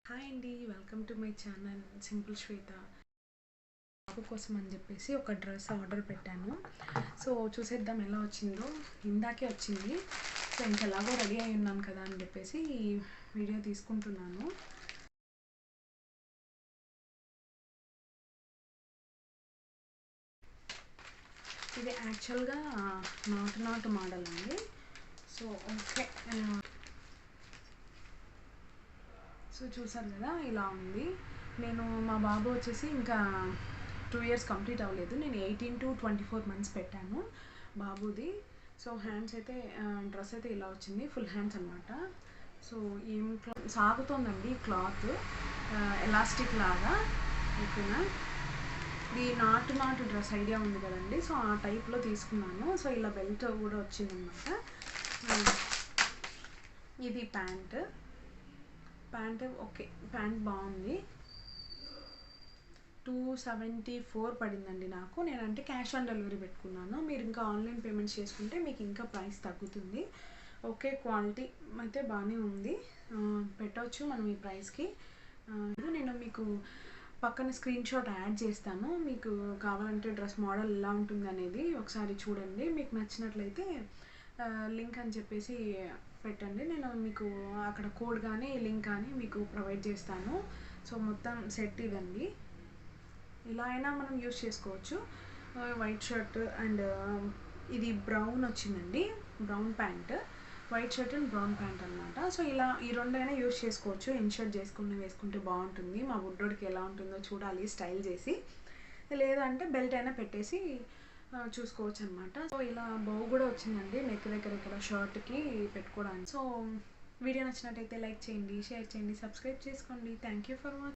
Hi అండి, welcome to my channel simple Shweta. బాబు కోసం అని చెప్పేసి ఒక డ్రెస్ ఆర్డర్ పెట్టాను. సో చూసేద్దాం ఎలా వచ్చిందో. ఇందాకే వచ్చింది. సో ఇంకెలాగో రెడీ అయి ఉన్నాను కదా అని చెప్పేసి వీడియో తీసుకుంటున్నాను. ఇది యాక్చువల్గా నాటు మోడల్ అండి. సో ఓకే, సో చూసారు కదా ఇలా ఉంది. నేను మా బాబు వచ్చేసి ఇంకా 2 years కంప్లీట్ అవ్వలేదు. నేను 18 to 24 months పెట్టాను బాబుది. సో హ్యాండ్స్ అయితే డ్రెస్ అయితే ఇలా వచ్చింది, ఫుల్ హ్యాండ్స్ అనమాట. సో ఏం సాగుతోందండి క్లాత్, ఎలాస్టిక్ లాగా. ఓకేనా, ఇది నాటు డ్రెస్ ఐడియా ఉంది కదండి. సో ఆ టైప్లో తీసుకున్నాను. సో ఇలా బెల్ట్ కూడా వచ్చిందనమాట. ఇది ప్యాంట్ ఓకే, ప్యాంట్ బాగుంది. 274 పడిందండి నాకు. నేనంటే క్యాష్ ఆన్ డెలివరీ పెట్టుకున్నాను. మీరు ఇంకా ఆన్లైన్ పేమెంట్స్ చేసుకుంటే మీకు ఇంకా ప్రైస్ తగ్గుతుంది. ఓకే, క్వాలిటీ అయితే బాగానే ఉంది, పెట్టవచ్చు మనం ఈ ప్రైస్కి. నేను మీకు పక్కన స్క్రీన్ షాట్ యాడ్ చేస్తాను. మీకు కావాలంటే డ్రెస్ మోడల్ ఎలా ఉంటుంది అనేది ఒకసారి చూడండి. మీకు నచ్చినట్లయితే లింక్ అని చెప్పేసి పెట్టండి. నేను మీకు అక్కడ కోడ్ కానీ లింక్ కానీ మీకు ప్రొవైడ్ చేస్తాను. సో మొత్తం సెట్ ఇదండి. ఇలా అయినా మనం యూస్ చేసుకోవచ్చు. వైట్ షర్ట్ అండ్ ఇది బ్రౌన్ వచ్చిందండి, brown pant, white shirt and brown pant అనమాట. సో ఇలా ఈ రెండైనా యూస్ చేసుకోవచ్చు. ఇన్షర్ట్ చేసుకుని వేసుకుంటే బాగుంటుంది. మా బుడ్డోడికి ఎలా ఉంటుందో చూడాలి స్టైల్ చేసి. లేదంటే బెల్ట్ అయినా పెట్టేసి చూసుకోవచ్చు అనమాట. సో ఇలా బౌ కూడా వచ్చిందండి నెక్ దగ్గర ఇక్కడ షర్ట్కి పెట్టుకోవడానికి. సో వీడియో నచ్చినట్టయితే లైక్ చేయండి, షేర్ చేయండి, సబ్స్క్రైబ్ చేసుకోండి. Thank you for watching.